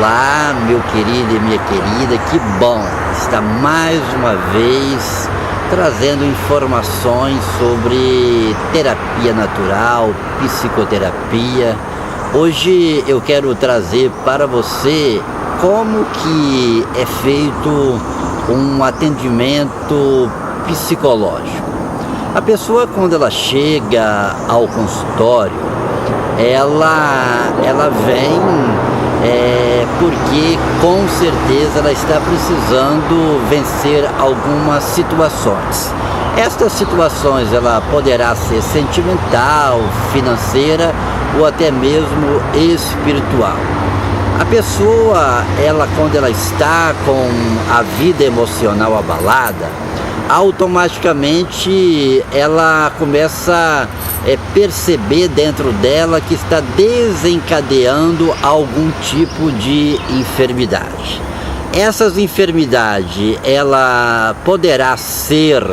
Olá, meu querido e minha querida, que bom estar mais uma vez trazendo informações sobre terapia natural, psicoterapia. Hoje eu quero trazer para você como que é feito um atendimento psicológico. A pessoa, quando ela chega ao consultório, ela vem porque com certeza ela está precisando vencer algumas situações. Estas situações ela poderá ser sentimental, financeira ou até mesmo espiritual. A pessoa, quando ela está com a vida emocional abalada, automaticamente ela começa a perceber dentro dela que está desencadeando algum tipo de enfermidade. Essas enfermidades, ela poderá ser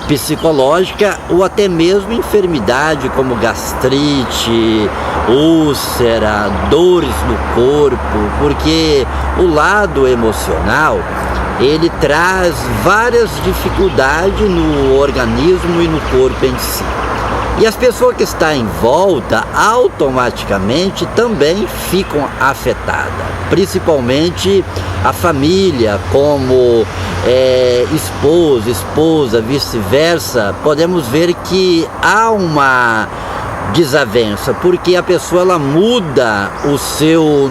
psicológica ou até mesmo enfermidade como gastrite, úlcera, dores no corpo, porque o lado emocional ele traz várias dificuldades no organismo e no corpo em si. E as pessoas que estão em volta automaticamente também ficam afetadas, principalmente a família, como esposa, vice-versa. Podemos ver que há uma desavença, porque a pessoa ela muda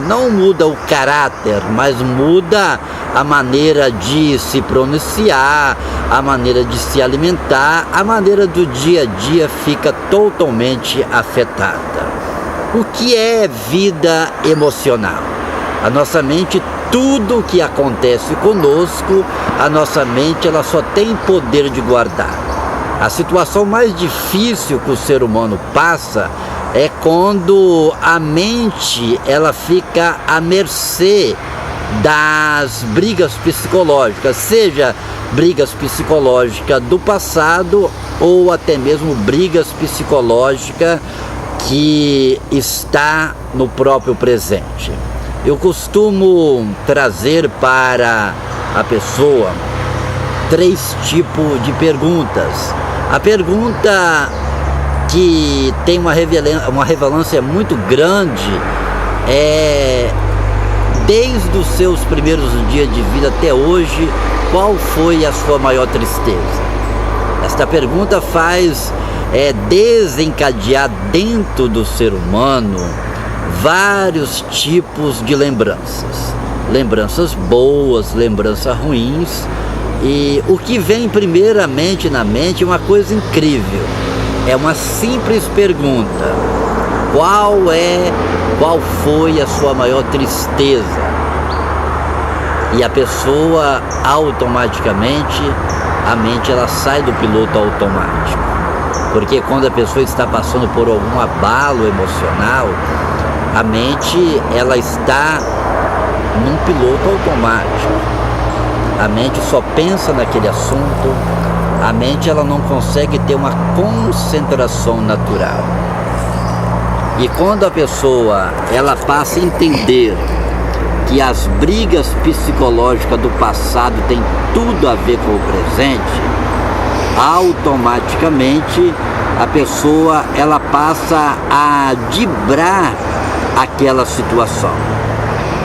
não muda o caráter, mas muda a maneira de se pronunciar, a maneira de se alimentar, a maneira do dia a dia fica totalmente afetada. O que é vida emocional? A nossa mente, tudo que acontece conosco, a nossa mente ela só tem poder de guardar. A situação mais difícil que o ser humano passa é quando a mente ela fica à mercê das brigas psicológicas, seja brigas psicológicas do passado ou até mesmo brigas psicológicas que está no próprio presente. Eu costumo trazer para a pessoa 3 tipos de perguntas. A pergunta que tem uma relevância muito grande é: desde os seus primeiros dias de vida até hoje, qual foi a sua maior tristeza? Esta pergunta faz desencadear dentro do ser humano vários tipos de lembranças. Lembranças boas, lembranças ruins. E o que vem primeiramente na mente é uma coisa incrível. É uma simples pergunta: qual foi a sua maior tristeza? E a pessoa automaticamente, a mente ela sai do piloto automático. Porque quando a pessoa está passando por algum abalo emocional, a mente ela está num piloto automático. A mente só pensa naquele assunto, a mente ela não consegue ter uma concentração natural. E quando a pessoa ela passa a entender que as brigas psicológicas do passado têm tudo a ver com o presente, automaticamente a pessoa ela passa a vibrar aquela situação.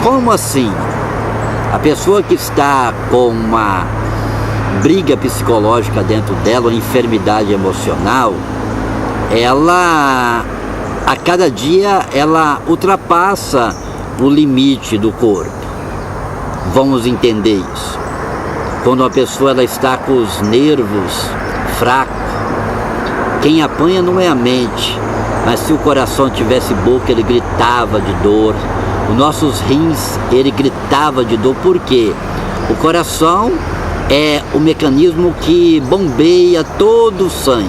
Como assim? A pessoa que está com uma briga psicológica dentro dela, uma enfermidade emocional, ela a cada dia ela ultrapassa o limite do corpo. Vamos entender isso. Quando uma pessoa ela está com os nervos fracos, quem apanha não é a mente, mas se o coração tivesse boca ele gritava de dor. Os nossos rins, ele gritava de dor. Por quê? O coração é o mecanismo que bombeia todo o sangue.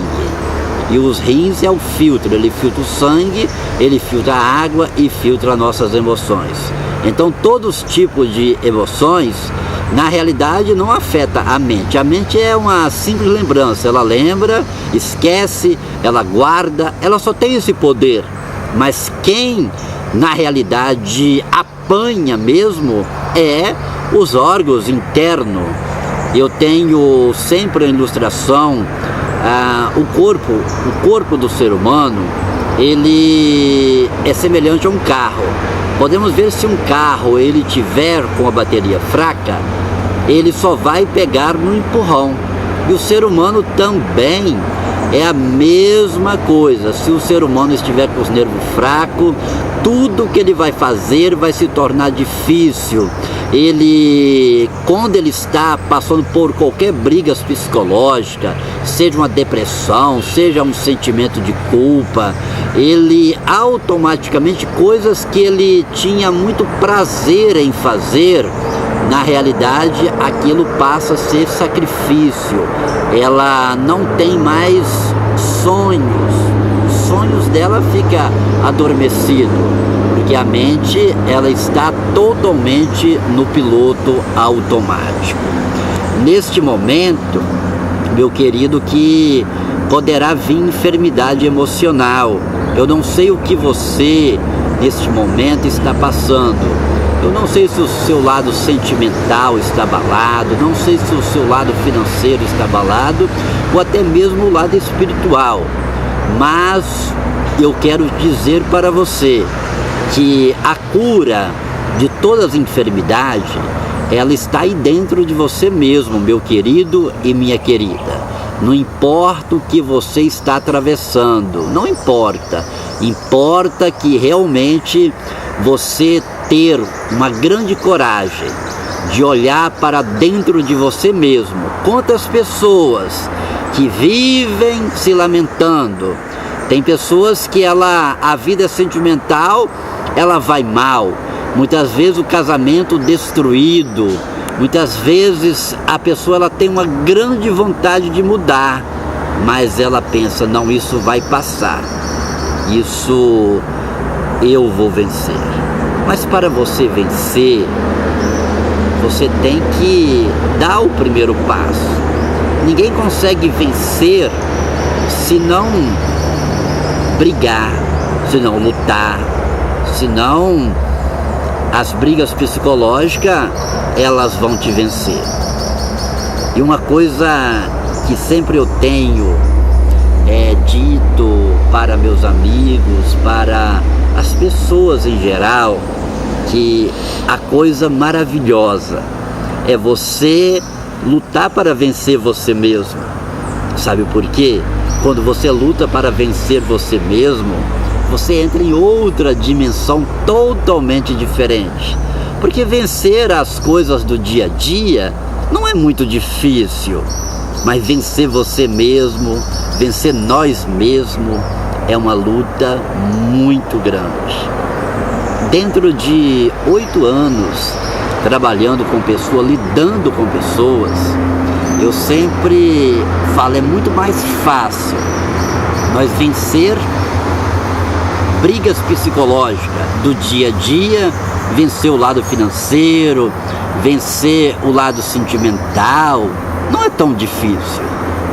E os rins é o filtro, ele filtra o sangue, ele filtra a água e filtra nossas emoções. Então todos os tipos de emoções, na realidade, não afeta a mente. A mente é uma simples lembrança, ela lembra, esquece, ela guarda, ela só tem esse poder. Mas quem na realidade apanha mesmo é os órgãos internos. Eu tenho sempre a ilustração, o corpo do ser humano, ele é semelhante a um carro. Podemos ver se um carro ele tiver com a bateria fraca, ele só vai pegar no empurrão. E o ser humano também é a mesma coisa. Se o ser humano estiver com os nervos fracos, tudo que ele vai fazer vai se tornar difícil. Quando ele está passando por qualquer briga psicológica, seja uma depressão, seja um sentimento de culpa, ele automaticamente, coisas que ele tinha muito prazer em fazer, na realidade aquilo passa a ser sacrifício. Ela não tem mais sonhos, os sonhos dela ficam adormecidos, porque a mente ela está totalmente no piloto automático. Neste momento, meu querido, que poderá vir enfermidade emocional. Eu não sei o que você neste momento está passando. Eu não sei se o seu lado sentimental está abalado, não sei se o seu lado financeiro está abalado, ou até mesmo o lado espiritual. Mas eu quero dizer para você que a cura de todas as enfermidades, ela está aí dentro de você mesmo, meu querido e minha querida. Não importa o que você está atravessando, não importa. Importa que realmente você ter uma grande coragem de olhar para dentro de você mesmo. Quantas pessoas que vivem se lamentando. Tem pessoas que a vida sentimental, ela vai mal. Muitas vezes o casamento destruído. Muitas vezes a pessoa ela tem uma grande vontade de mudar, mas ela pensa, não, isso vai passar. Isso eu vou vencer. Mas para você vencer, você tem que dar o primeiro passo. Ninguém consegue vencer se não brigar, se não lutar, se não as brigas psicológicas, elas vão te vencer. E uma coisa que sempre eu tenho dito para meus amigos, para as pessoas em geral, que a coisa maravilhosa é você lutar para vencer você mesmo. Sabe por quê? Quando você luta para vencer você mesmo, você entra em outra dimensão totalmente diferente. Porque vencer as coisas do dia a dia não é muito difícil, mas vencer você mesmo, vencer nós mesmos, é uma luta muito grande. Dentro de 8 anos trabalhando com pessoas, lidando com pessoas, eu sempre falo, é muito mais fácil nós vencer brigas psicológicas do dia a dia, vencer o lado financeiro, vencer o lado sentimental, não é tão difícil.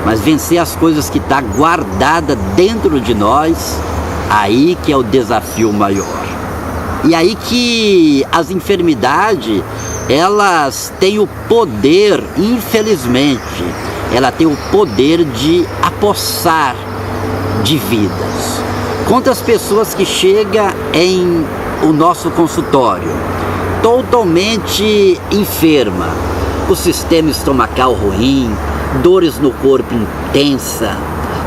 Mas vencer as coisas que estão guardadas dentro de nós, aí que é o desafio maior. E aí que as enfermidades, elas têm o poder, infelizmente, ela tem o poder de apossar de vidas. Quantas pessoas que chegam em o nosso consultório totalmente enferma, o sistema estomacal ruim, dores no corpo intensa,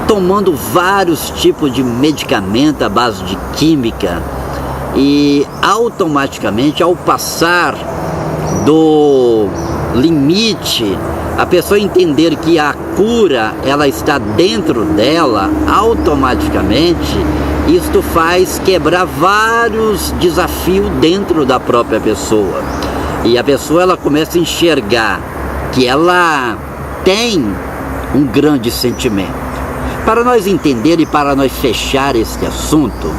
tomando vários tipos de medicamento à base de química, e automaticamente, ao passar do limite, a pessoa entender que a cura ela está dentro dela, automaticamente isto faz quebrar vários desafios dentro da própria pessoa, e a pessoa ela começa a enxergar que ela tem um grande sentimento. Para nós entender e para nós fechar este assunto,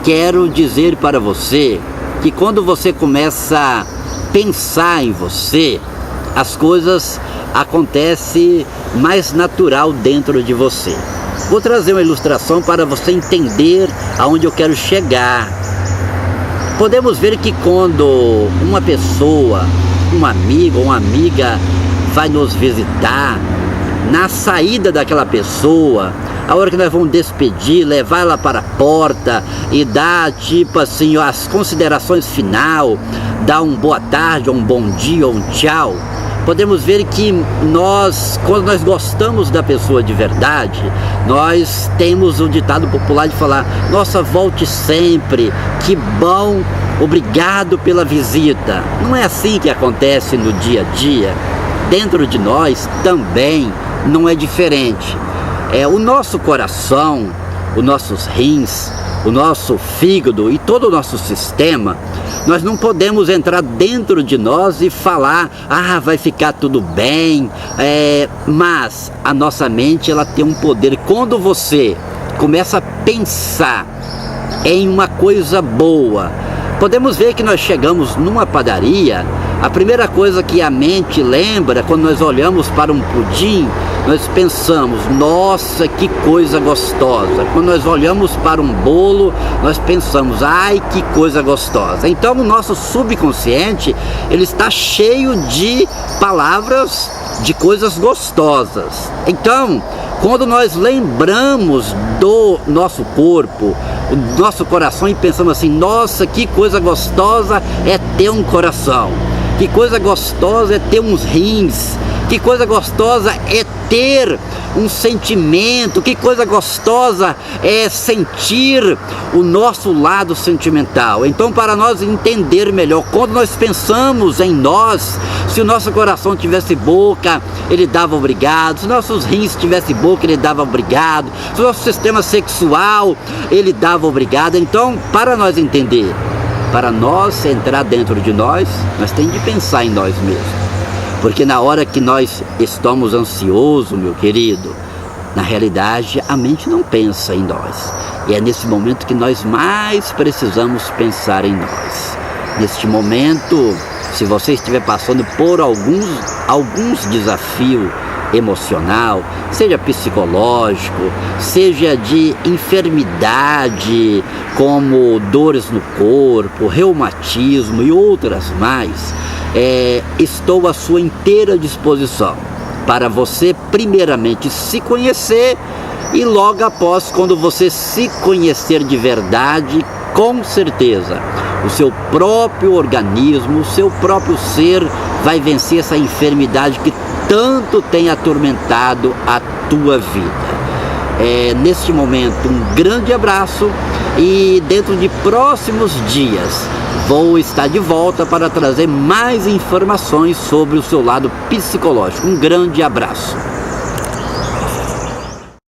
quero dizer para você que quando você começa a pensar em você, as coisas acontecem mais natural dentro de você. Vou trazer uma ilustração para você entender aonde eu quero chegar. Podemos ver que quando uma pessoa, um amigo ou uma amiga vai nos visitar, na saída daquela pessoa, a hora que nós vamos despedir, levar ela para a porta e dar, tipo assim, as considerações final, dar um boa tarde, ou um bom dia, ou um tchau, podemos ver que nós, quando nós gostamos da pessoa de verdade, nós temos o ditado popular de falar: nossa, volte sempre, que bom, obrigado pela visita. Não é assim que acontece no dia a dia. Dentro de nós também não é diferente. O nosso coração, os nossos rins, o nosso fígado e todo o nosso sistema, nós não podemos entrar dentro de nós e falar: ah, vai ficar tudo bem, mas a nossa mente, ela tem um poder. Quando você começa a pensar em uma coisa boa, podemos ver que nós chegamos numa padaria, a primeira coisa que a mente lembra, quando nós olhamos para um pudim, nós pensamos: nossa, que coisa gostosa. Quando nós olhamos para um bolo, nós pensamos: ai, que coisa gostosa. Então o nosso subconsciente, ele está cheio de palavras, de coisas gostosas. Então, quando nós lembramos do nosso corpo, o nosso coração, e pensamos assim: nossa, que coisa gostosa é ter um coração, que coisa gostosa é ter uns rins, que coisa gostosa é ter um sentimento, que coisa gostosa é sentir o nosso lado sentimental. Então, para nós entender melhor, quando nós pensamos em nós, se o nosso coração tivesse boca, ele dava obrigado; se nossos rins tivessem boca, ele dava obrigado; se o nosso sistema sexual, ele dava obrigado. Então, para nós entender, para nós entrar dentro de nós, nós temos de pensar em nós mesmos. Porque na hora que nós estamos ansiosos, meu querido, na realidade a mente não pensa em nós. E é nesse momento que nós mais precisamos pensar em nós. Neste momento, se você estiver passando por alguns desafios emocional, seja psicológico, seja de enfermidade, como dores no corpo, reumatismo e outras mais, estou à sua inteira disposição para você primeiramente se conhecer, e logo após, quando você se conhecer de verdade, com certeza o seu próprio organismo, o seu próprio ser vai vencer essa enfermidade que tanto tem atormentado a tua vida. Neste momento, um grande abraço, e dentro de próximos dias vou estar de volta para trazer mais informações sobre o seu lado psicológico. Um grande abraço.